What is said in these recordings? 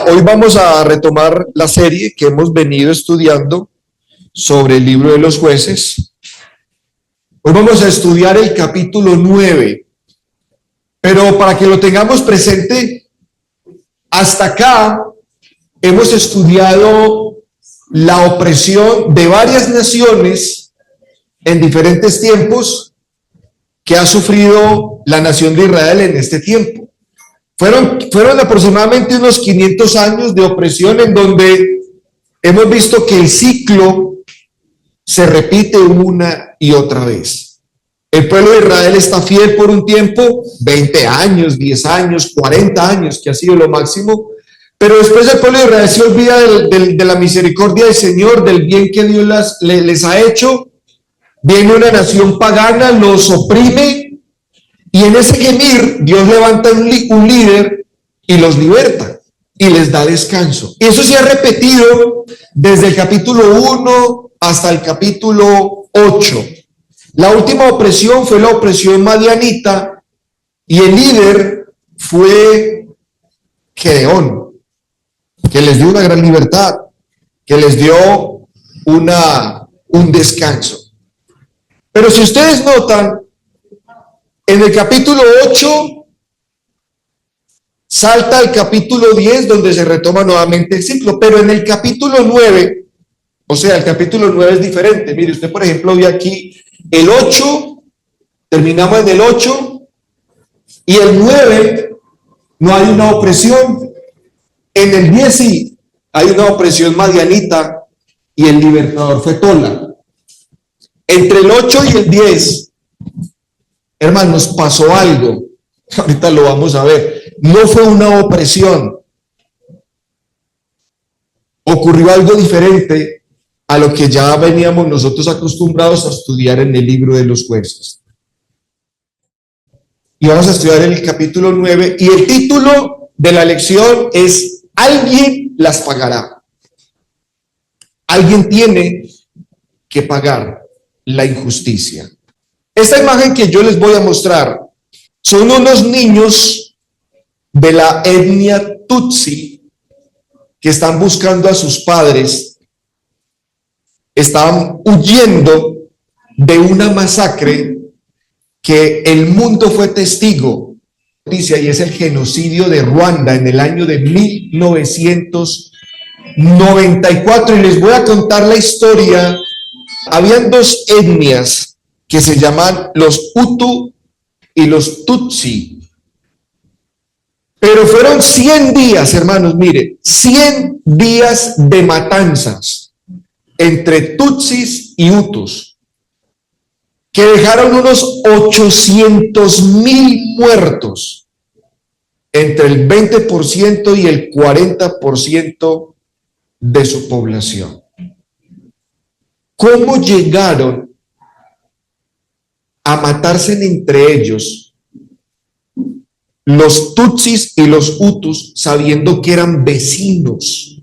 Hoy vamos a retomar la serie que hemos venido estudiando sobre el libro de los jueces. Hoy vamos a estudiar el capítulo 9, pero para que lo tengamos presente, hasta acá hemos estudiado la opresión de varias naciones en diferentes tiempos que ha sufrido la nación de Israel en este tiempo. Fueron aproximadamente unos 500 años de opresión en donde hemos visto que el ciclo se repite una y otra vez. El pueblo de Israel está fiel por un tiempo, 20 años, 10 años, 40 años, que ha sido lo máximo, pero después el pueblo de Israel se olvida de la misericordia del Señor, del bien que Dios les ha hecho. Viene una nación pagana, los oprime, y en ese gemir, Dios levanta un líder y los liberta y les da descanso. Y eso se ha repetido desde el capítulo 1 hasta el capítulo 8. La última opresión fue la opresión madianita y el líder fue Gedeón, que les dio una gran libertad, que les dio un descanso. Pero si ustedes notan, en el capítulo 8 salta al capítulo 10 donde se retoma nuevamente el ciclo, pero en el capítulo 9, o sea, el capítulo 9 es diferente. Mire, usted por ejemplo ve aquí el 8, terminamos en el 8 y el 9 no hay una opresión. En el 10 sí hay una opresión madianita y el libertador fue Tola. Entre el 8 y el 10, hermanos, pasó algo. Ahorita lo vamos a ver. No fue una opresión. Ocurrió algo diferente a lo que ya veníamos nosotros acostumbrados a estudiar en el libro de los jueces. Y vamos a estudiar el capítulo 9 y el título de la lección es Alguien las pagará. Alguien tiene que pagar la injusticia. Esta imagen que yo les voy a mostrar son unos niños de la etnia Tutsi que están buscando a sus padres, estaban huyendo de una masacre que el mundo fue testigo, y es el genocidio de Ruanda en el año de 1994. Y les voy a contar la historia. Habían dos etnias que se llaman los Hutu y los Tutsi. Pero fueron 100 días, hermanos, miren, 100 días de matanzas entre Tutsis y Hutus, que dejaron unos 800,000 muertos, entre el 20% y el 40% de su población. ¿Cómo llegaron a matarse entre ellos los Tutsis y los Hutus sabiendo que eran vecinos?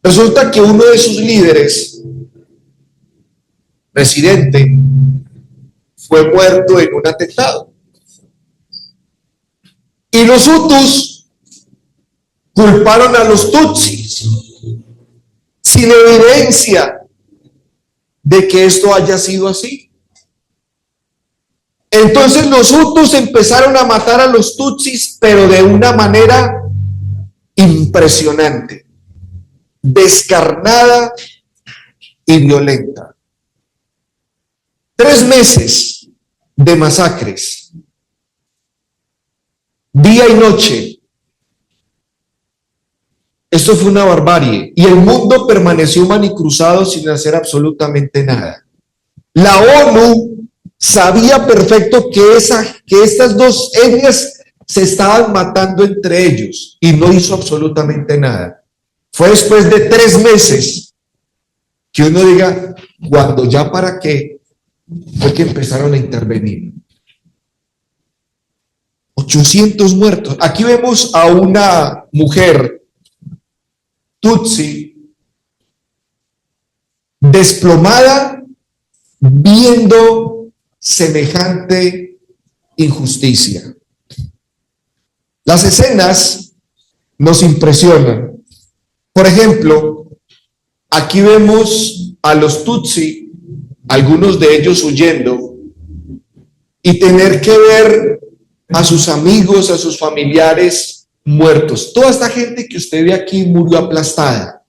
Resulta que uno de sus líderes, presidente, fue muerto en un atentado. Y los Hutus culparon a los Tutsis sin evidencia de que esto haya sido así. Entonces los Hutus empezaron a matar a los Tutsis, pero de una manera impresionante, descarnada y violenta. 3 meses de masacres, día y noche. Esto fue una barbarie y el mundo permaneció manicruzado sin hacer absolutamente nada. La ONU sabía perfecto que estas dos etnias se estaban matando entre ellos y no hizo absolutamente nada. Fue después de 3 meses que uno diga, cuando ya para qué, fue que empezaron a intervenir. 800 muertos. Aquí vemos a una mujer Tutsi desplomada viendo semejante injusticia. Las escenas nos impresionan. Por ejemplo, aquí vemos a los Tutsi, algunos de ellos huyendo, y tener que ver a sus amigos, a sus familiares muertos. Toda esta gente que usted ve aquí murió aplastada.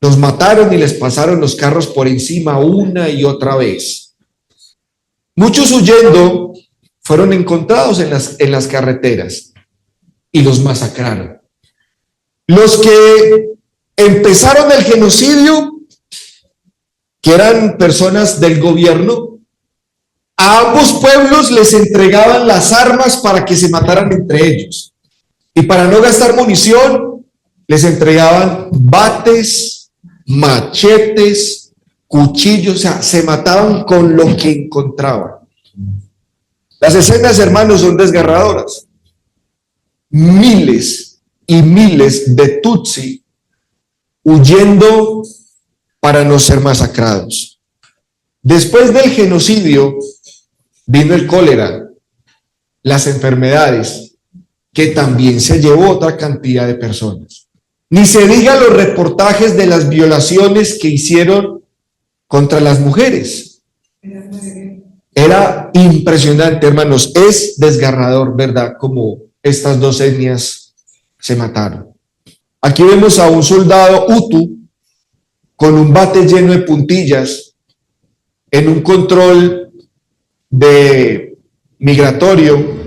Los mataron y les pasaron los carros por encima una y otra vez. Muchos huyendo fueron encontrados en las carreteras y los masacraron. Los que empezaron el genocidio, que eran personas del gobierno, a ambos pueblos les entregaban las armas para que se mataran entre ellos. Y para no gastar munición, les entregaban bates, machetes, cuchillos, o sea, se mataban con lo que encontraban. Las escenas, hermanos, son desgarradoras. Miles y miles de Tutsi huyendo para no ser masacrados. Después del genocidio vino el cólera, las enfermedades, que también se llevó otra cantidad de personas. Ni se diga los reportajes de las violaciones que hicieron contra las mujeres. Era impresionante, hermanos. Es desgarrador, ¿verdad? Como estas dos etnias se mataron. Aquí vemos a un soldado Hutu con un bate lleno de puntillas en un control de migratorio,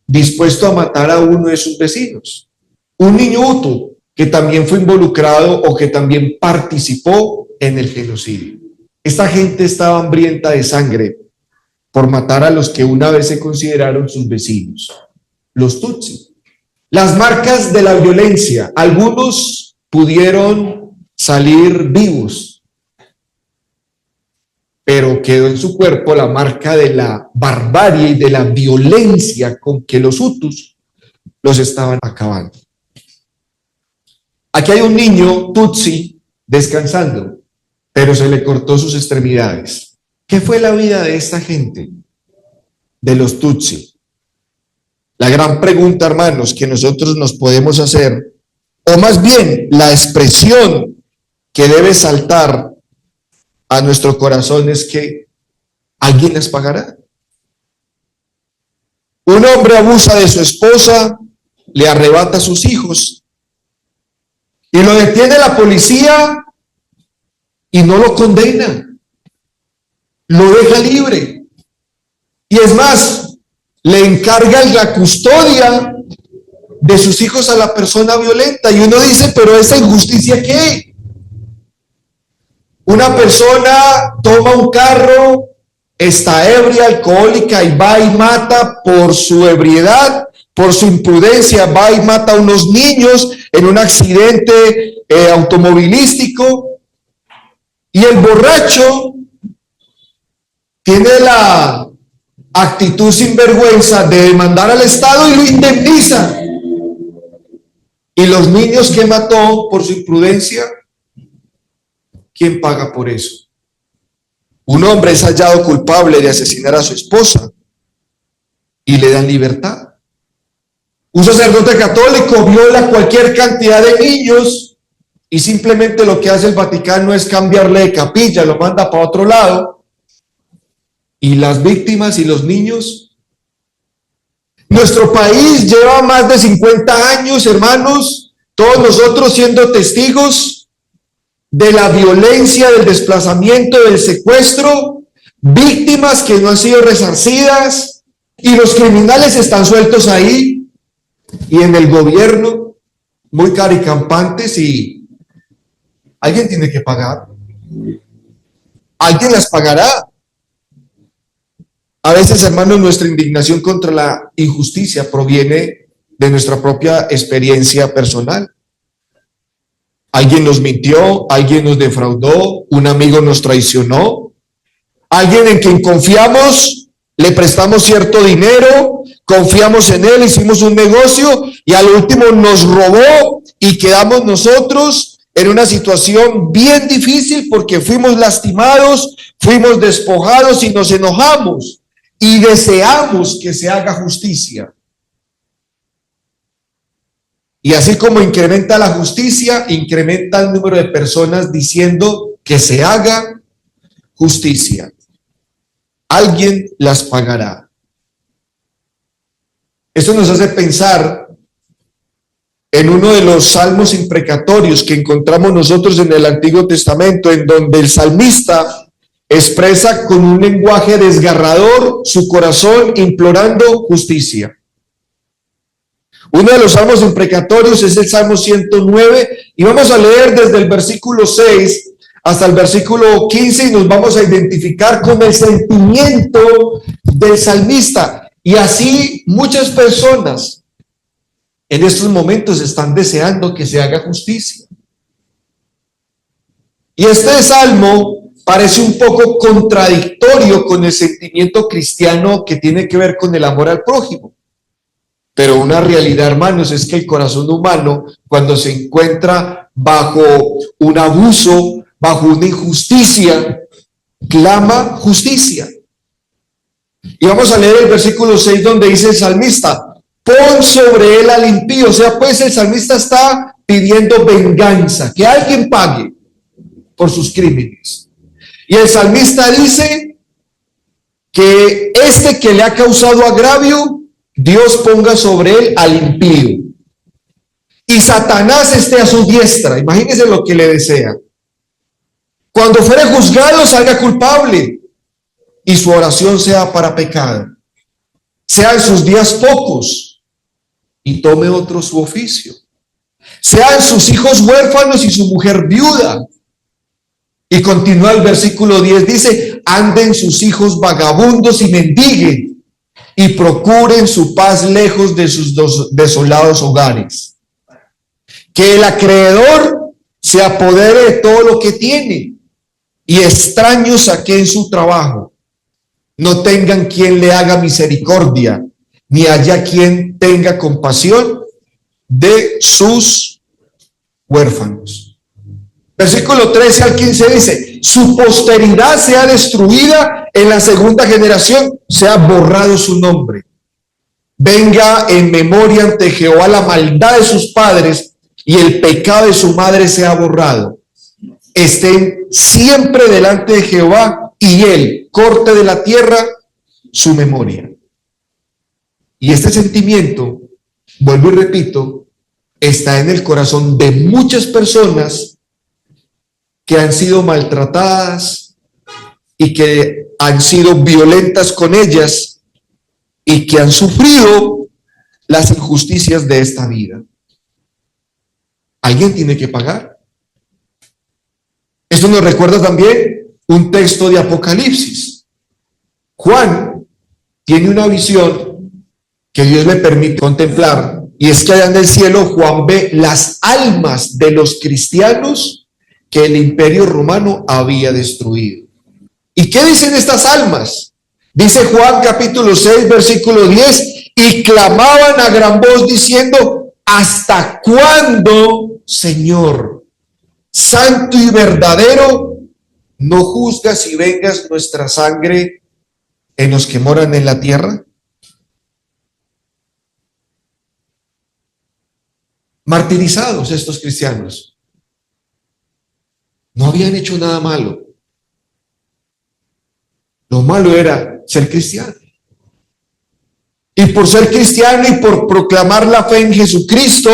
dispuesto a matar a uno de sus vecinos. Un niño Hutu que también fue involucrado o que también participó en el genocidio. Esta gente estaba hambrienta de sangre por matar a los que una vez se consideraron sus vecinos, los Tutsi. Las marcas de la violencia, algunos pudieron salir vivos, pero quedó en su cuerpo la marca de la barbarie y de la violencia con que los Hutus los estaban acabando. Aquí hay un niño Tutsi descansando, pero se le cortó sus extremidades. ¿Qué fue la vida de esta gente, de los Tutsi? La gran pregunta, hermanos, que nosotros nos podemos hacer, o más bien la expresión que debe saltar a nuestro corazón, es que ¿alguien les pagará? Un hombre abusa de su esposa, le arrebata a sus hijos y lo detiene la policía y no lo condena, lo deja libre. Y es más, le encarga la custodia de sus hijos a la persona violenta. Y uno dice, pero esa injusticia, ¿qué? Una persona toma un carro, está ebria, alcohólica, y va y mata por su ebriedad, por su imprudencia, va y mata a unos niños en un accidente automovilístico. Y el borracho tiene la actitud sinvergüenza de demandar al Estado y lo indemniza. Y los niños que mató por su imprudencia, ¿quién paga por eso? Un hombre es hallado culpable de asesinar a su esposa y le dan libertad. Un sacerdote católico viola cualquier cantidad de niños y simplemente lo que hace el Vaticano es cambiarle de capilla, lo manda para otro lado. Y las víctimas y los niños. Nuestro país lleva más de 50 años, hermanos, todos nosotros siendo testigos de la violencia, del desplazamiento, del secuestro, víctimas que no han sido resarcidas, y los criminales están sueltos ahí, y en el gobierno, muy caricampantes, y alguien tiene que pagar. Alguien las pagará. A veces, hermanos, nuestra indignación contra la injusticia proviene de nuestra propia experiencia personal. Alguien nos mintió, alguien nos defraudó, un amigo nos traicionó, alguien en quien confiamos, le prestamos cierto dinero, confiamos en él, hicimos un negocio y al último nos robó y quedamos nosotros en una situación bien difícil porque fuimos lastimados, fuimos despojados y nos enojamos y deseamos que se haga justicia. Y así como incrementa la justicia, incrementa el número de personas diciendo que se haga justicia. Alguien las pagará. Esto nos hace pensar en uno de los salmos imprecatorios que encontramos nosotros en el Antiguo Testamento, en donde el salmista expresa con un lenguaje desgarrador su corazón implorando justicia. Uno de los salmos imprecatorios es el Salmo 109 y vamos a leer desde el versículo 6 hasta el versículo 15 y nos vamos a identificar con el sentimiento del salmista. Y así muchas personas en estos momentos están deseando que se haga justicia. Y este salmo parece un poco contradictorio con el sentimiento cristiano que tiene que ver con el amor al prójimo. Pero una realidad, hermanos, es que el corazón humano, cuando se encuentra bajo un abuso, bajo una injusticia, clama justicia. Y vamos a leer el versículo 6 donde dice el salmista, pon sobre él al impío. O sea, pues el salmista está pidiendo venganza, que alguien pague por sus crímenes. Y el salmista dice que este que le ha causado agravio, Dios ponga sobre él al impío. Y Satanás esté a su diestra. Imagínense lo que le desea. Cuando fuere juzgado, salga culpable. Y su oración sea para pecado. Sean sus días pocos. Y tome otro su oficio. Sean sus hijos huérfanos y su mujer viuda. Y continúa el versículo 10. Dice, anden sus hijos vagabundos y mendiguen. Y procuren su paz lejos de sus desolados hogares. Que el acreedor se apodere de todo lo que tiene y extraños saquen su trabajo. No tengan quien le haga misericordia, ni haya quien tenga compasión de sus huérfanos. Versículo 13 al 15 dice, su posteridad sea destruida en la segunda generación, sea borrado su nombre. Venga en memoria ante Jehová la maldad de sus padres y el pecado de su madre sea borrado. Estén siempre delante de Jehová y él corte de la tierra su memoria. Y este sentimiento, vuelvo y repito, está en el corazón de muchas personas que han sido maltratadas y que han sido violentas con ellas y que han sufrido las injusticias de esta vida. Alguien tiene que pagar. Esto nos recuerda también un texto de Apocalipsis. Juan tiene una visión que Dios le permite contemplar, y es que allá en el cielo Juan ve las almas de los cristianos que el imperio romano había destruido. ¿Y qué dicen estas almas? Dice Juan capítulo 6 versículo 10, y clamaban a gran voz diciendo, ¿hasta cuándo, Señor, santo y verdadero, no juzgas y vengas nuestra sangre en los que moran en la tierra? Martirizados estos cristianos. No habían hecho nada malo. Lo malo era ser cristiano. Y por ser cristiano y por proclamar la fe en Jesucristo,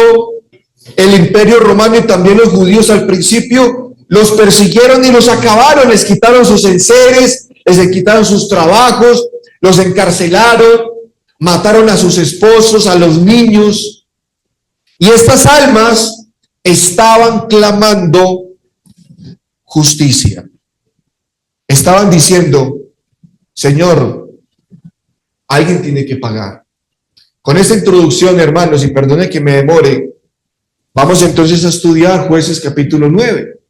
el imperio romano y también los judíos al principio los persiguieron y los acabaron. Les quitaron sus enseres, les quitaron sus trabajos, los encarcelaron, mataron a sus esposos, a los niños. Y estas almas estaban clamando justicia. Estaban diciendo, Señor, alguien tiene que pagar. Con esta introducción, hermanos, y perdone que me demore, vamos entonces a estudiar Jueces capítulo 9.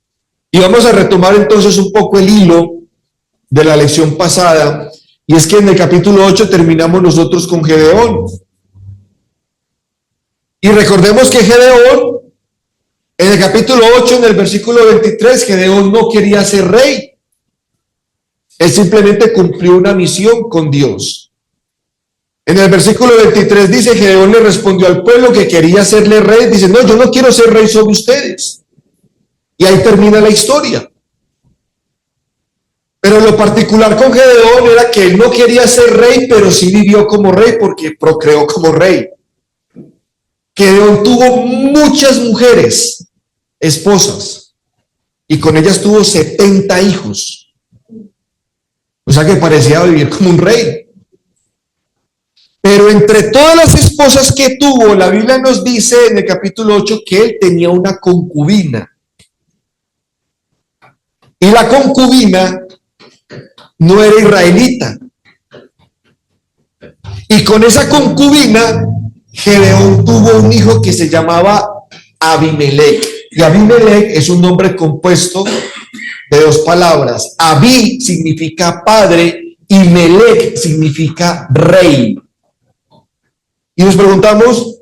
Y vamos a retomar entonces un poco el hilo de la lección pasada. Y es que en el capítulo 8 terminamos nosotros con Gedeón. Y recordemos que Gedeón, en el capítulo 8, en el versículo 23, Gedeón no quería ser rey. Él simplemente cumplió una misión con Dios. En el versículo 23 dice, Gedeón le respondió al pueblo que quería hacerle rey, dice, no, yo no quiero ser rey sobre ustedes. Y ahí termina la historia. Pero lo particular con Gedeón era que él no quería ser rey, pero sí vivió como rey porque procreó como rey. Gedeón tuvo muchas mujeres, esposas, y con ellas tuvo 70 hijos. O sea que parecía vivir como un rey. Pero entre todas las esposas que tuvo, la Biblia nos dice en el capítulo 8 que él tenía una concubina. Y la concubina no era israelita. Y con esa concubina, Gedeón tuvo un hijo que se llamaba Abimelec. Y Abimelec es un nombre compuesto de dos palabras. Abi significa padre y Melec significa rey. Y nos preguntamos,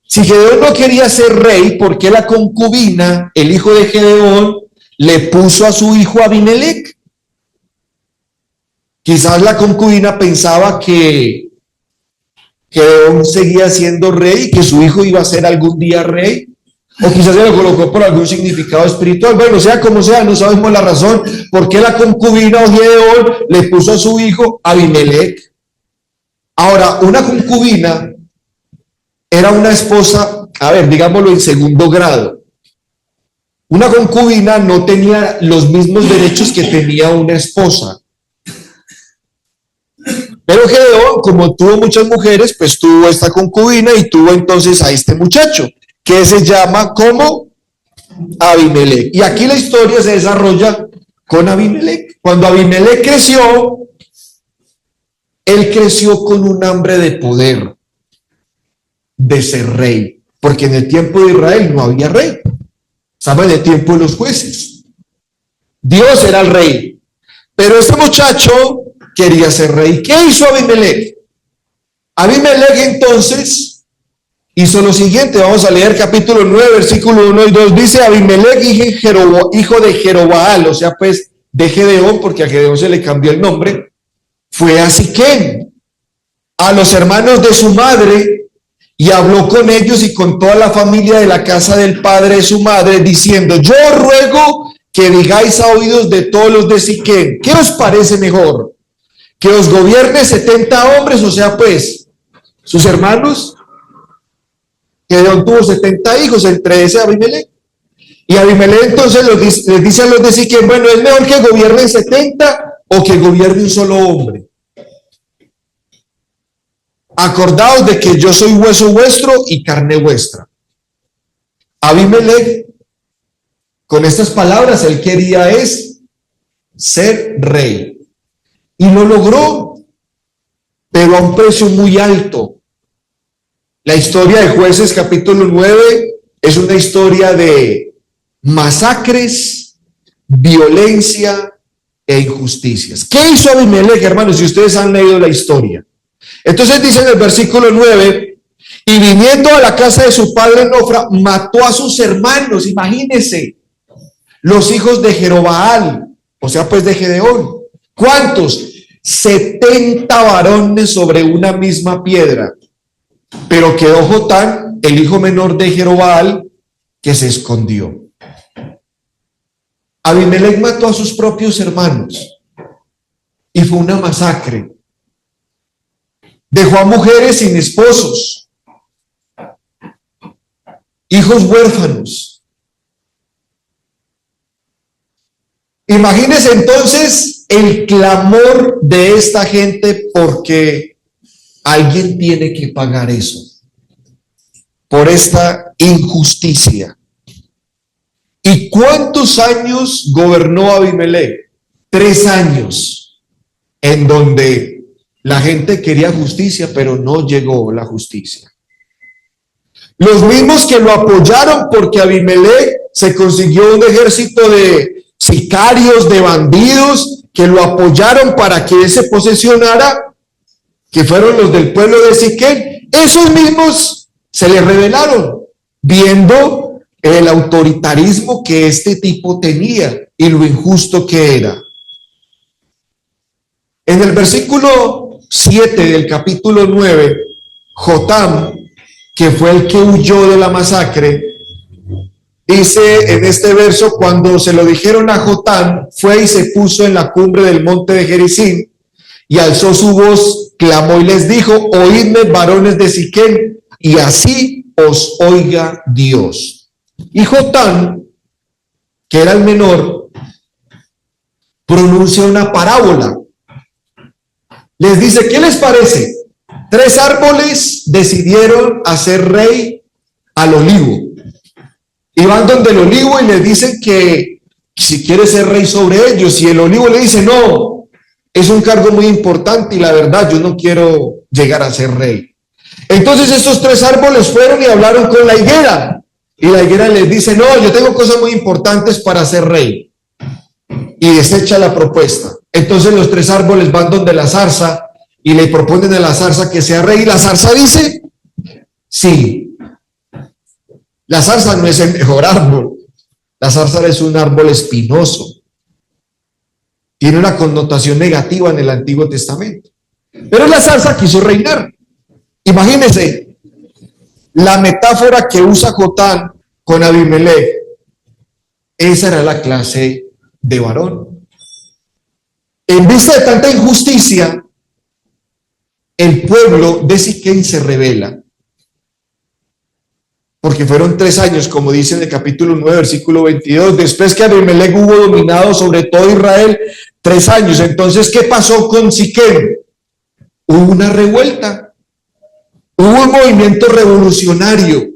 si Gedeón no quería ser rey, ¿por qué la concubina, el hijo de Gedeón, le puso a su hijo Abimelec? Quizás la concubina pensaba que Gedeón seguía siendo rey, que su hijo iba a ser algún día rey, o quizás se lo colocó por algún significado espiritual. Bueno, sea como sea, no sabemos la razón por qué la concubina o Gedeón le puso a su hijo Abimelec. Ahora, una concubina era una esposa, a ver, digámoslo en segundo grado. Una concubina no tenía los mismos derechos que tenía una esposa. Pero Gedeón, como tuvo muchas mujeres, pues tuvo esta concubina y tuvo entonces a este muchacho, que se llama como Abimelec. Y aquí la historia se desarrolla con Abimelec. Cuando Abimelec creció, él creció con un hambre de poder, de ser rey, porque en el tiempo de Israel no había rey. Estaba en el tiempo de los jueces. Dios era el rey, pero este muchacho quería ser rey. ¿Qué hizo Abimelec? Abimelec entonces hizo lo siguiente. Vamos a leer capítulo 9, versículo 1 y 2. Dice Abimelec, hijo de Jerobaal, o sea, pues de Gedeón, porque a Gedeón se le cambió el nombre, fue a Siquem, a los hermanos de su madre, y habló con ellos y con toda la familia de la casa del padre de su madre, diciendo, yo ruego que digáis a oídos de todos los de Siquem, ¿qué os parece mejor? Que os gobierne 70 hombres, o sea, pues, sus hermanos. Gedeón tuvo 70 hijos, entre ese Abimelec. Y Abimelec entonces les dice a los de Siquem, bueno, es mejor que gobiernen 70 o que gobierne un solo hombre. Acordaos de que yo soy hueso vuestro y carne vuestra. Abimelec, con estas palabras, él quería ser rey. Y lo logró, pero a un precio muy alto. La historia de Jueces capítulo 9 es una historia de masacres, violencia e injusticias. ¿Qué hizo Abimelec, hermanos? Si ustedes han leído la historia. Entonces dice en el versículo 9, y viniendo a la casa de su padre en Ofra, mató a sus hermanos. Imagínense, los hijos de Jerobaal, o sea, pues de Gedeón. ¿Cuántos? 70 varones sobre una misma piedra. Pero quedó Jotán, el hijo menor de Jerobaal, que se escondió. Abimelec mató a sus propios hermanos y fue una masacre. Dejó a mujeres sin esposos, hijos huérfanos. Imagínense entonces el clamor de esta gente porque alguien tiene que pagar eso, por esta injusticia. ¿Y cuántos años gobernó Abimelec? 3 años, en donde la gente quería justicia, pero no llegó la justicia. Los mismos que lo apoyaron porque Abimelec se consiguió un ejército de sicarios, de bandidos, que lo apoyaron para que él se posesionara, que fueron los del pueblo de Siquem, esos mismos se le rebelaron, viendo el autoritarismo que este tipo tenía y lo injusto que era. En el versículo 7 del capítulo 9, Jotam, que fue el que huyó de la masacre, dice en este verso: cuando se lo dijeron a Jotam, fue y se puso en la cumbre del monte de Gerizim, y alzó su voz, clamó y les dijo: oídme, varones de Siquem, y así os oiga Dios. Y Jotam, que era el menor, pronuncia una parábola. Les dice: ¿qué les parece? 3 árboles decidieron hacer rey al olivo. Y van donde el olivo y le dicen que si quiere ser rey sobre ellos. Y el olivo le dice: no, es un cargo muy importante y la verdad yo no quiero llegar a ser rey. Entonces estos 3 árboles fueron y hablaron con la higuera. Y la higuera les dice: no, yo tengo cosas muy importantes para ser rey. Y desecha la propuesta. Entonces los 3 árboles van donde la zarza y le proponen a la zarza que sea rey. Y la zarza dice: sí. La zarza no es el mejor árbol. La zarza es un árbol espinoso. Tiene una connotación negativa en el Antiguo Testamento. Pero la zarza quiso reinar. Imagínense la metáfora que usa Jotam con Abimelech. Esa era la clase de varón. En vista de tanta injusticia, el pueblo de Siquem se rebela. Porque fueron 3 años, como dice en el capítulo 9, versículo 22, después que Abimelech hubo dominado sobre todo Israel 3 años. Entonces, ¿qué pasó con Siquem? Hubo una revuelta. Hubo un movimiento revolucionario.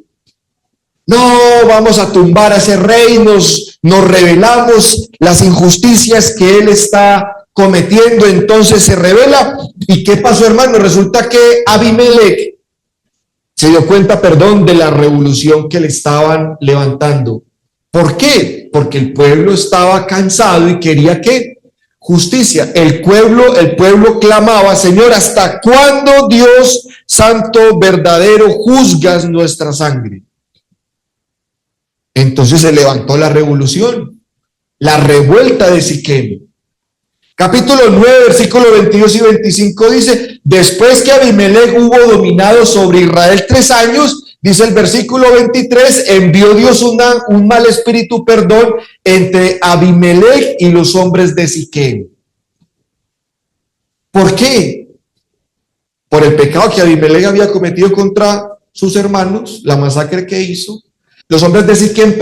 No, vamos a tumbar a ese rey, nos rebelamos, las injusticias que él está cometiendo, entonces se rebela. ¿Y qué pasó, hermano? Resulta que Abimelech se dio cuenta, de la revolución que le estaban levantando. ¿Por qué? Porque el pueblo estaba cansado y quería ¿qué? Justicia. El pueblo clamaba: Señor, ¿hasta cuándo, Dios santo, verdadero, juzgas nuestra sangre? Entonces se levantó la revolución, la revuelta de Siquem. Capítulo 9, versículos 22 y 25 dice: después que Abimelech hubo dominado sobre Israel 3 años, dice el versículo 23, envió Dios un mal espíritu, entre Abimelech y los hombres de Siquem. ¿Por qué? Por el pecado que Abimelech había cometido contra sus hermanos, la masacre que hizo. Los hombres de Siquem,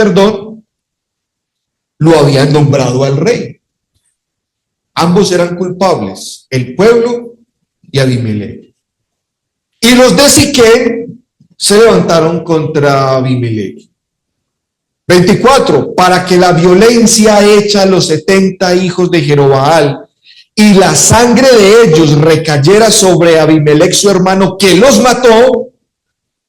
lo habían nombrado al rey. Ambos eran culpables, el pueblo y Abimelech. Y los de Siquem se levantaron contra Abimelech. 24, para que la violencia hecha a los 70 hijos de Jerobaal y la sangre de ellos recayera sobre Abimelech su hermano, que los mató,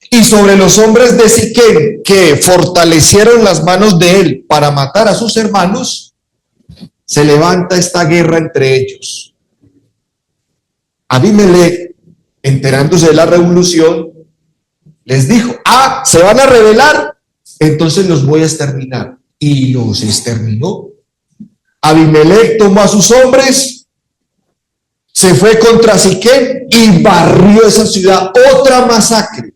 y sobre los hombres de Siquem, que fortalecieron las manos de él para matar a sus hermanos, se levanta esta guerra entre ellos. Abimelech, enterándose de la revolución, les dijo: ¿se van a rebelar? Entonces los voy a exterminar. Y los exterminó. Abimelech tomó a sus hombres, se fue contra Siquem y barrió esa ciudad. Otra masacre.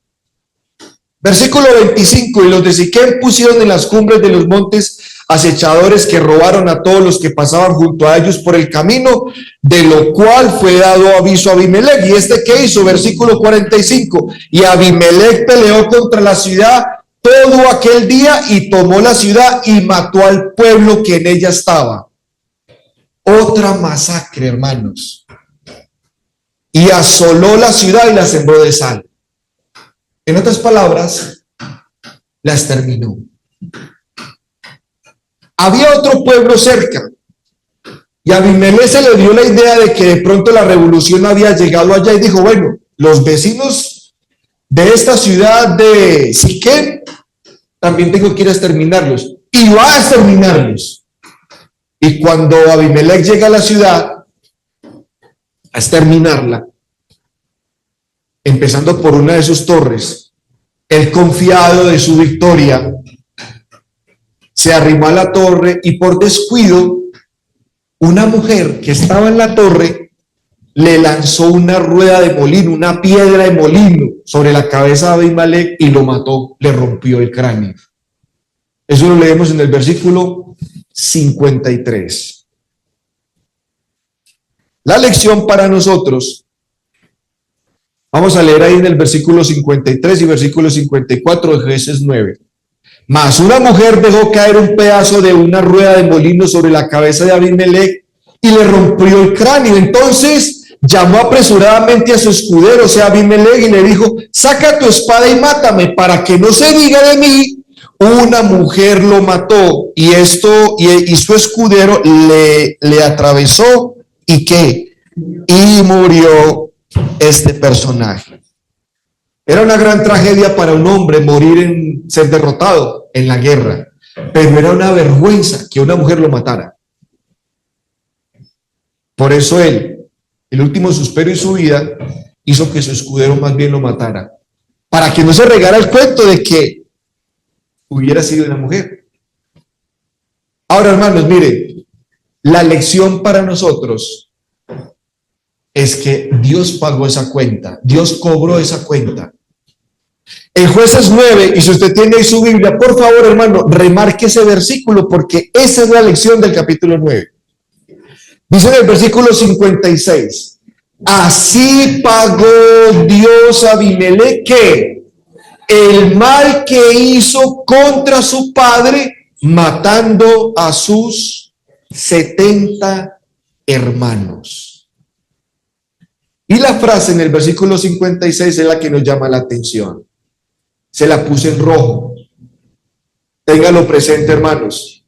Versículo 25, y los de Siquem pusieron en las cumbres de los montes acechadores que robaron a todos los que pasaban junto a ellos por el camino, de lo cual fue dado aviso a Abimelech. ¿Y este qué hizo? Versículo 45, y Abimelech peleó contra la ciudad todo aquel día y tomó la ciudad y mató al pueblo que en ella estaba. Otra masacre, hermanos. Y asoló la ciudad y la sembró de sal. En otras palabras, la exterminó. Había otro pueblo cerca y a Abimelech se le dio la idea de que de pronto la revolución había llegado allá y dijo: bueno, los vecinos de esta ciudad de Siquem también tengo que ir a exterminarlos, y va a exterminarlos. Y cuando Abimelech llega a la ciudad a exterminarla, empezando por una de sus torres, él, confiado de su victoria, se arrimó a la torre y por descuido una mujer que estaba en la torre le lanzó una rueda de molino, una piedra de molino sobre la cabeza de Abimelech y lo mató, le rompió el cráneo. Eso lo leemos en el versículo 53. La lección para nosotros, vamos a leer ahí en el versículo 53 y versículo 54 de Génesis 9. Mas una mujer dejó caer un pedazo de una rueda de molino sobre la cabeza de Abimelech y le rompió el cráneo. Entonces llamó apresuradamente a su escudero, o sea, Abimelech, y le dijo: saca tu espada y mátame, para que no se diga de mí, una mujer lo mató. Y su escudero le atravesó, ¿y qué? Y murió este personaje. Era una gran tragedia para un hombre morir en ser derrotado en la guerra, pero era una vergüenza que una mujer lo matara. Por eso él, el último suspiro en su vida, hizo que su escudero más bien lo matara, para que no se regara el cuento de que hubiera sido una mujer. Ahora, hermanos, miren, la lección para nosotros es que Dios pagó esa cuenta, Dios cobró esa cuenta. En Jueces 9, y si usted tiene ahí su Biblia, por favor, hermano, remarque ese versículo, porque esa es la lección del capítulo 9. Dice en el versículo 56, así pagó Dios a Abimelech que el mal que hizo contra su padre, matando a sus 70 hermanos. Y la frase en el versículo 56 es la que nos llama la atención. Se la puse en rojo. Téngalo presente, hermanos.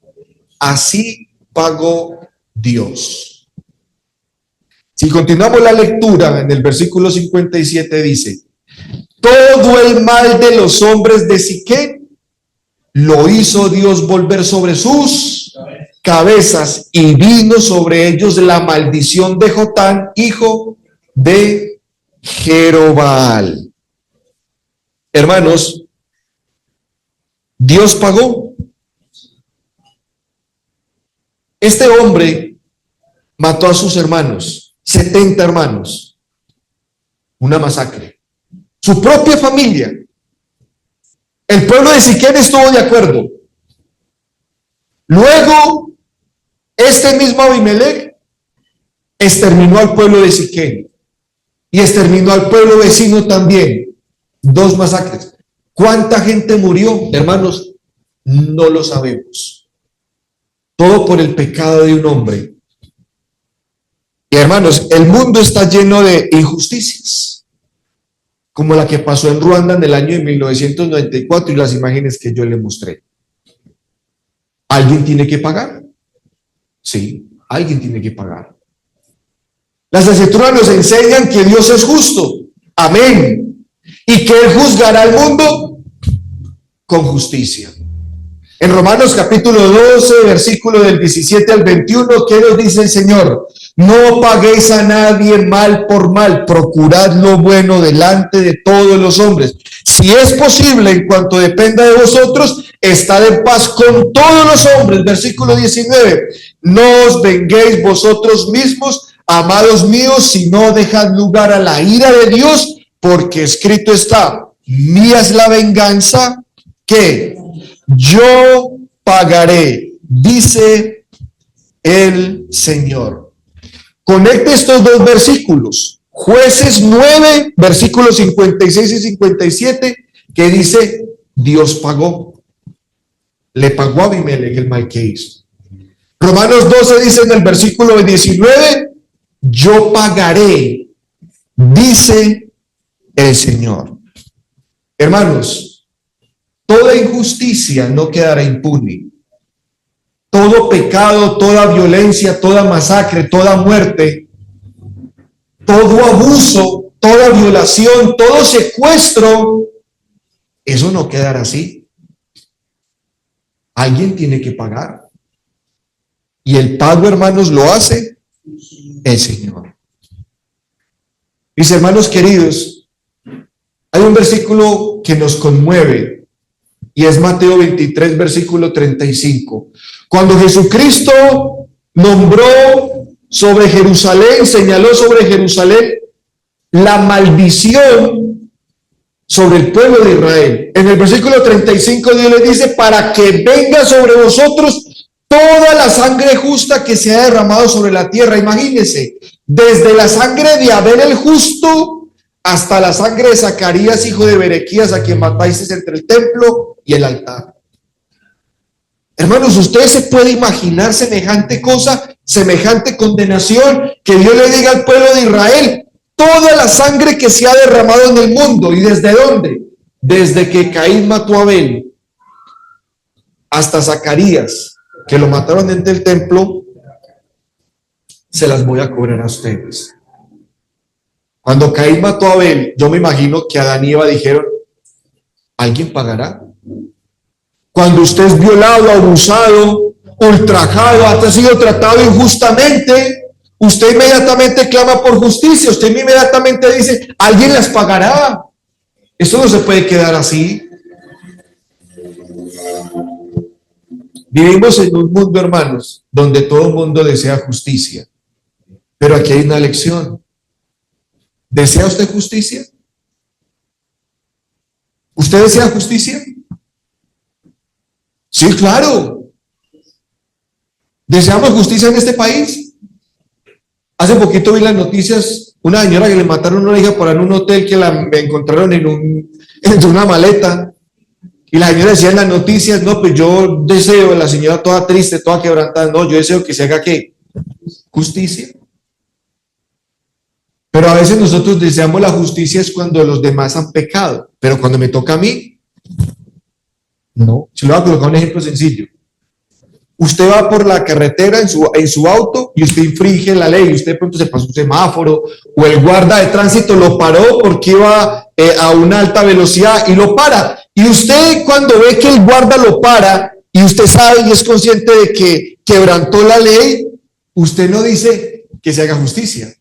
Así pagó Dios. Si continuamos la lectura, en el versículo 57 dice: todo el mal de los hombres de Siquem lo hizo Dios volver sobre sus cabezas, y vino sobre ellos la maldición de Jotán, hijo de Jerobbaal. Hermanos, Dios pagó. Este hombre mató a sus hermanos, 70 hermanos, una masacre. Su propia familia. El pueblo de Siquem estuvo de acuerdo. Luego, este mismo Abimelech exterminó al pueblo de Siquem y exterminó al pueblo vecino también. 2 masacres. ¿Cuánta gente murió, hermanos? No lo sabemos. Todo por el pecado de un hombre. Y hermanos, el mundo está lleno de injusticias, como la que pasó en Ruanda en el año de 1994 y las imágenes que yo le mostré. ¿Alguien tiene que pagar? Sí, alguien tiene que pagar. Las escrituras nos enseñan que Dios es justo. Amén. Y que Él juzgará al mundo con justicia. En Romanos capítulo 12, versículo del 17 al 21, ¿qué nos dice el Señor? No paguéis a nadie mal por mal, procurad lo bueno delante de todos los hombres. Si es posible, en cuanto dependa de vosotros, estad en paz con todos los hombres. Versículo 19, no os venguéis vosotros mismos, amados míos, sino dejad lugar a la ira de Dios, porque escrito está: mía es la venganza, que yo pagaré, dice el Señor. Conecte estos 2 versículos, Jueces 9, versículos 56 y 57, que dice: Dios pagó, le pagó a Abimelech el mal que hizo. Romanos 12 dice en el versículo 19: yo pagaré, dice el Señor. Hermanos, toda injusticia no quedará impune. Todo pecado, toda violencia, toda masacre, toda muerte, todo abuso, toda violación, todo secuestro, eso no quedará así. Alguien tiene que pagar. Y el pago, hermanos, lo hace el Señor. Mis hermanos queridos, hay un versículo que nos conmueve y es Mateo 23, versículo 35. Cuando Jesucristo nombró sobre Jerusalén, señaló sobre Jerusalén la maldición sobre el pueblo de Israel. En el versículo 35 Dios les dice, para que venga sobre vosotros toda la sangre justa que se ha derramado sobre la tierra. Imagínense, desde la sangre de Abel el justo hasta la sangre de Zacarías, hijo de Berequías, a quien matáis entre el templo y el altar. Hermanos, ¿ustedes se puede imaginar semejante cosa, semejante condenación, que Dios le diga al pueblo de Israel, toda la sangre que se ha derramado en el mundo? ¿Y desde dónde? Desde que Caín mató a Abel hasta Zacarías, que lo mataron dentro del templo, se las voy a cobrar a ustedes. Cuando Caín mató a Abel, yo me imagino que Adán y Eva dijeron, ¿alguien pagará? Cuando usted es violado, abusado, ultrajado, ha sido tratado injustamente, usted inmediatamente clama por justicia, usted inmediatamente dice, alguien las pagará. Eso no se puede quedar así. Vivimos en un mundo, hermanos, donde todo el mundo desea justicia. Pero aquí hay una lección. ¿Desea usted justicia? ¿Usted desea justicia? Sí, claro. ¿Deseamos justicia en este país? Hace poquito vi las noticias, una señora que le mataron a una hija por en un hotel, que me encontraron en una maleta. Y la señora decía en las noticias, no, pues yo deseo, la señora toda triste, toda quebrantada, no, yo deseo que se haga ¿qué? Justicia. Pero a veces nosotros deseamos la justicia es cuando los demás han pecado, pero cuando me toca a mí, no. Se lo voy a colocar un ejemplo sencillo. Usted va por la carretera en su auto y usted infringe la ley, usted de pronto se pasó un semáforo o el guarda de tránsito lo paró porque iba a una alta velocidad y lo para. Y usted, cuando ve que el guarda lo para y usted sabe y es consciente de que quebrantó la ley, usted no dice que se haga justicia.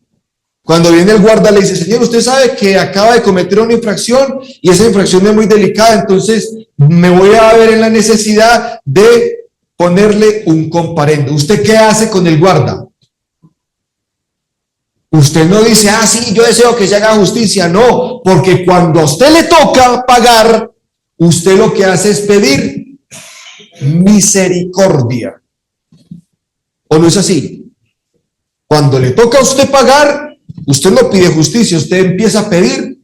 Cuando viene el guarda le dice, señor, usted sabe que acaba de cometer una infracción y esa infracción es muy delicada, entonces me voy a ver en la necesidad de ponerle un comparendo. ¿Usted qué hace con el guarda? Usted no dice, sí, yo deseo que se haga justicia. No, porque cuando a usted le toca pagar, usted lo que hace es pedir misericordia. ¿O no es así? Cuando le toca a usted pagar, usted no pide justicia, usted empieza a pedir.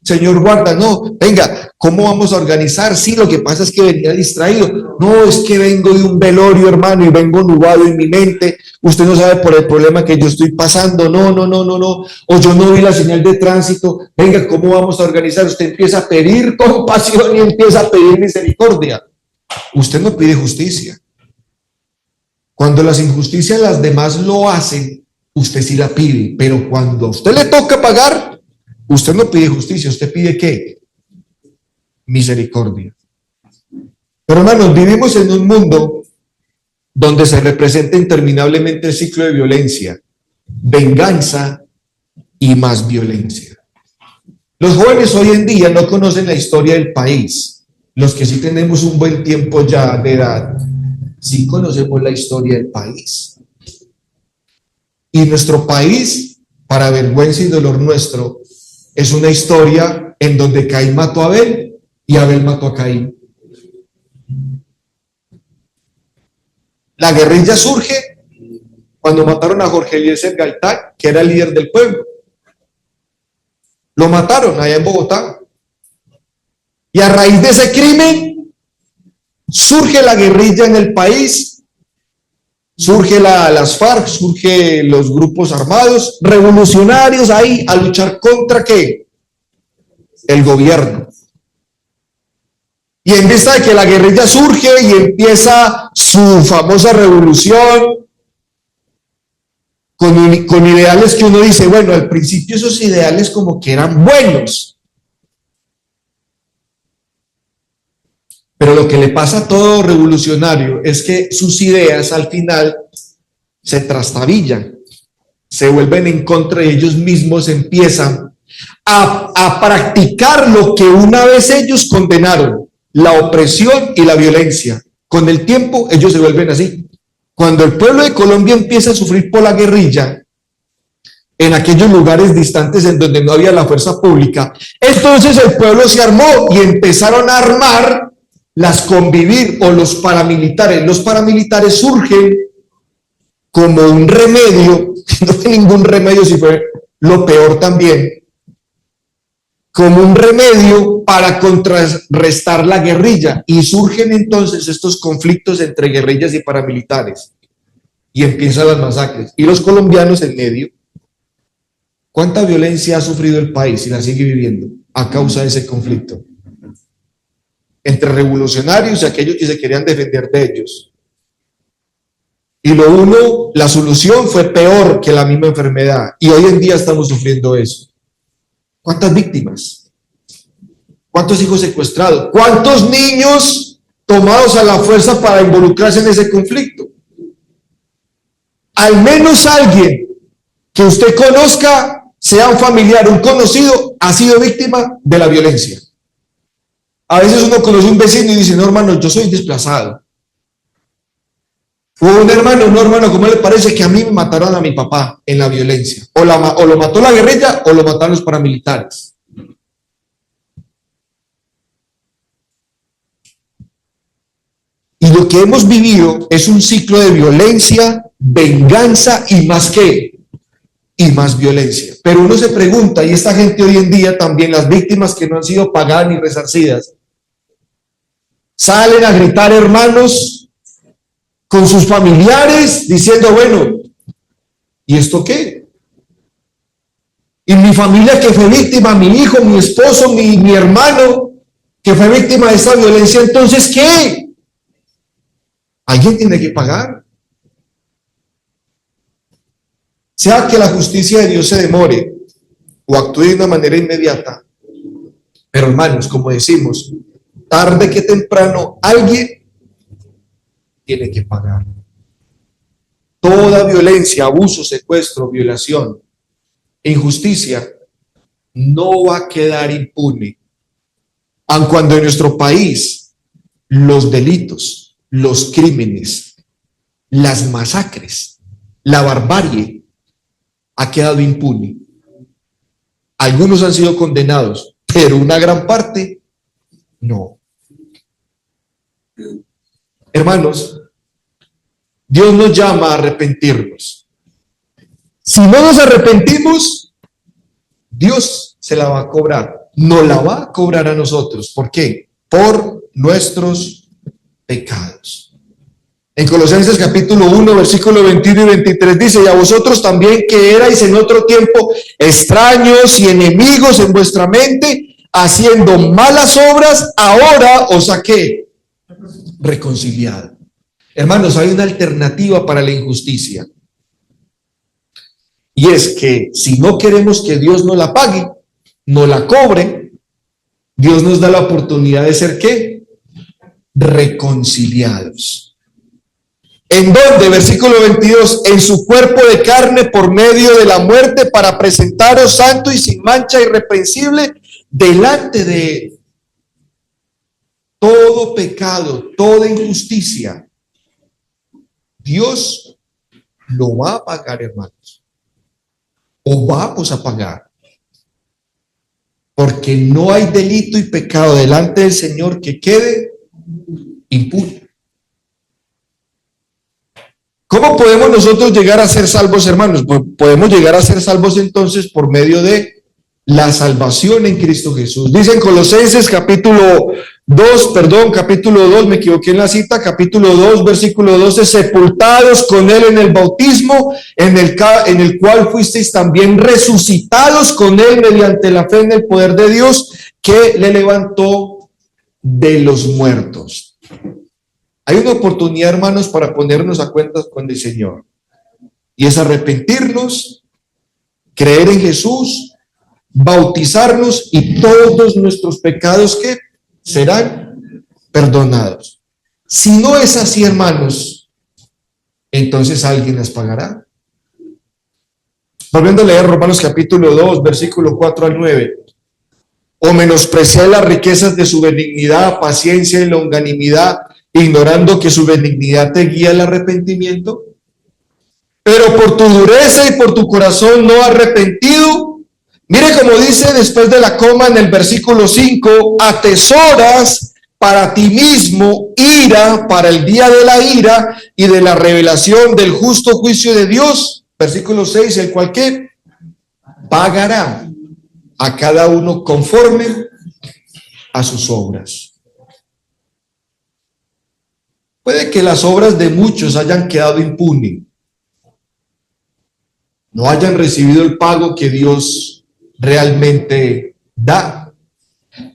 Señor guarda, no, venga, ¿cómo vamos a organizar? Sí, lo que pasa es que venía distraído. No, es que vengo de un velorio, hermano, y vengo nublado en mi mente. Usted no sabe por el problema que yo estoy pasando. No. O yo no vi la señal de tránsito. Venga, ¿cómo vamos a organizar? Usted empieza a pedir compasión y empieza a pedir misericordia. Usted no pide justicia. Cuando las injusticias las demás lo hacen, usted sí la pide. Pero cuando a usted le toca pagar, usted no pide justicia, usted pide ¿qué? Misericordia. Pero hermanos, vivimos en un mundo donde se representa interminablemente el ciclo de violencia, venganza y más violencia. Los jóvenes hoy en día no conocen la historia del país. Los que sí tenemos un buen tiempo ya de edad, sí conocemos la historia del país. Y nuestro país, para vergüenza y dolor nuestro, es una historia en donde Caín mató a Abel y Abel mató a Caín. La guerrilla surge cuando mataron a Jorge Eliezer Gaitán, que era el líder del pueblo. Lo mataron allá en Bogotá. Y a raíz de ese crimen, surge la guerrilla en el país, surge las FARC, surge los grupos armados, revolucionarios ahí a luchar contra ¿qué? El gobierno. Y en vista de que la guerrilla surge y empieza su famosa revolución con ideales que uno dice, bueno, al principio esos ideales como que eran buenos. Pero lo que le pasa a todo revolucionario es que sus ideas al final se trastabillan, se vuelven en contra de ellos mismos, empiezan a practicar lo que una vez ellos condenaron, la opresión y la violencia. Con el tiempo ellos se vuelven así, cuando el pueblo de Colombia empieza a sufrir por la guerrilla, en aquellos lugares distantes en donde no había la fuerza pública, entonces el pueblo se armó y empezaron a armar las convivir o los paramilitares. Los paramilitares surgen como un remedio, no fue ningún remedio, si fue lo peor también, como un remedio para contrarrestar la guerrilla, y surgen entonces estos conflictos entre guerrillas y paramilitares y empiezan las masacres y los colombianos en medio. ¿Cuánta violencia ha sufrido el país y la sigue viviendo a causa de ese conflicto entre revolucionarios y aquellos que se querían defender de ellos? Y la solución fue peor que la misma enfermedad, y hoy en día estamos sufriendo eso. ¿Cuántas víctimas? ¿Cuántos hijos secuestrados? ¿Cuántos niños tomados a la fuerza para involucrarse en ese conflicto? Al menos alguien que usted conozca, sea un familiar, un conocido, ha sido víctima de la violencia. A veces uno conoce un vecino y dice, no, hermano, yo soy desplazado. O un hermano, ¿cómo le parece que a mí me mataron a mi papá en la violencia? O lo mató la guerrilla o lo mataron los paramilitares. Y lo que hemos vivido es un ciclo de violencia, venganza y más violencia. Pero uno se pregunta, y esta gente hoy en día también, las víctimas que no han sido pagadas ni resarcidas, salen a gritar, hermanos, con sus familiares, diciendo, bueno, ¿y esto qué? Y mi familia que fue víctima, mi hijo, mi esposo, mi hermano, que fue víctima de esta violencia, entonces, ¿qué? ¿Alguien tiene que pagar? Sea que la justicia de Dios se demore o actúe de una manera inmediata, pero hermanos, como decimos, tarde que temprano alguien tiene que pagar. Toda violencia, abuso, secuestro, violación, injusticia no va a quedar impune, aun cuando en nuestro país los delitos, los crímenes, las masacres, la barbarie ha quedado impune. Algunos han sido condenados, pero una gran parte no. Hermanos, Dios nos llama a arrepentirnos. Si no nos arrepentimos, Dios se la va a cobrar. No la va a cobrar a nosotros. ¿Por qué? Por nuestros pecados. En Colosenses capítulo 1, versículo 21 y 23 dice, y a vosotros también que erais en otro tiempo extraños y enemigos en vuestra mente, haciendo malas obras, ahora os saqué reconciliado. Hermanos, hay una alternativa para la injusticia. Y es que si no queremos que Dios nos la pague, no la cobre, Dios nos da la oportunidad de ser ¿qué? Reconciliados. ¿En dónde? Versículo 22, en su cuerpo de carne por medio de la muerte para presentaros santo y sin mancha irreprensible delante de él. Todo pecado, toda injusticia, Dios lo va a pagar, hermanos. O vamos a pagar. Porque no hay delito y pecado delante del Señor que quede impune. ¿Cómo podemos nosotros llegar a ser salvos, hermanos? Pues podemos llegar a ser salvos entonces por medio de la salvación en Cristo Jesús. Dice en Colosenses capítulo 2, me equivoqué en la cita, capítulo 2, versículo 12, sepultados con él en el bautismo, en el cual fuisteis también resucitados con él mediante la fe en el poder de Dios que le levantó de los muertos. Hay una oportunidad, hermanos, para ponernos a cuentas con el Señor. Y es arrepentirnos, creer en Jesús, bautizarnos y todos nuestros pecados que serán perdonados. Si no es así, hermanos, entonces alguien las pagará. Volviendo a leer Romanos capítulo 2, versículo 4 al 9. O menospreciar las riquezas de su benignidad, paciencia y longanimidad, ignorando que su benignidad te guía al arrepentimiento? Pero por tu dureza y por tu corazón no arrepentido, mire como dice después de la coma en el versículo 5, atesoras para ti mismo ira para el día de la ira y de la revelación del justo juicio de Dios. Versículo 6, el cual que pagará a cada uno conforme a sus obras. Puede que las obras de muchos hayan quedado impunes, no hayan recibido el pago que Dios realmente da.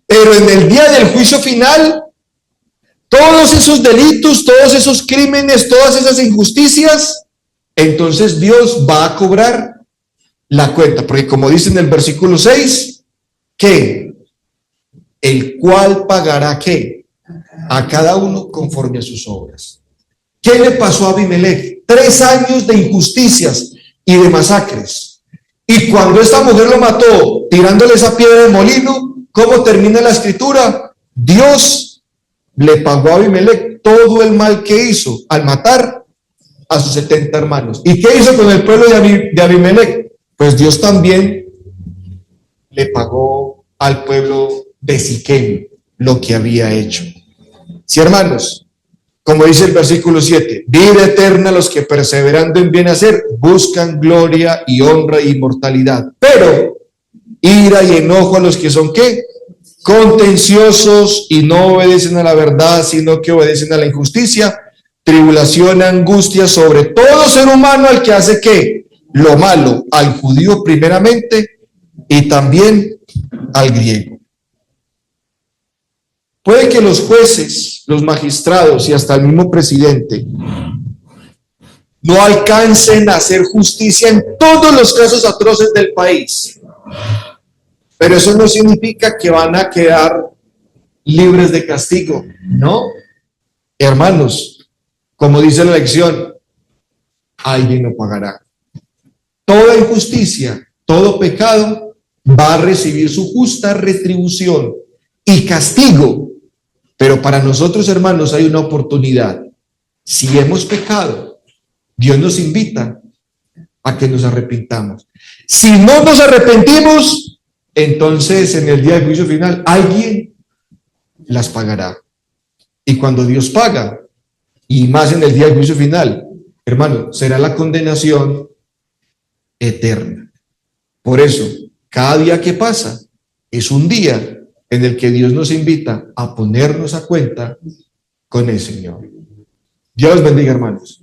Pero en el día del juicio final, todos esos delitos, todos esos crímenes, todas esas injusticias, entonces Dios va a cobrar la cuenta. Porque como dice en el versículo 6, que el cual pagará ¿qué? A cada uno conforme a sus obras. ¿Qué le pasó a Abimelech? 3 años de injusticias y de masacres. Y cuando esta mujer lo mató, tirándole esa piedra de molino, ¿cómo termina la escritura? Dios le pagó a Abimelech todo el mal que hizo al matar a sus 70 hermanos. ¿Y qué hizo con el pueblo de Abimelech? Pues Dios también le pagó al pueblo de Siquem lo que había hecho. Sí, hermanos, como dice el versículo 7, vida eterna a los que perseverando en bien hacer buscan gloria y honra y inmortalidad, pero ira y enojo a los que son ¿qué? Contenciosos y no obedecen a la verdad, sino que obedecen a la injusticia, tribulación, angustia sobre todo ser humano al que hace ¿qué? Lo malo, al judío primeramente y también al griego. Puede que los jueces, los magistrados y hasta el mismo presidente no alcancen a hacer justicia en todos los casos atroces del país, pero eso no significa que van a quedar libres de castigo, ¿no? Hermanos, como dice la lección, alguien lo pagará. Toda injusticia, todo pecado va a recibir su justa retribución y castigo. Pero para nosotros, hermanos, hay una oportunidad. Si hemos pecado, Dios nos invita a que nos arrepintamos. Si no nos arrepentimos, entonces en el día del juicio final, alguien las pagará. Y cuando Dios paga, y más en el día del juicio final, hermano, será la condenación eterna. Por eso, cada día que pasa es un día en el que Dios nos invita a ponernos a cuenta con el Señor. Dios los bendiga, hermanos.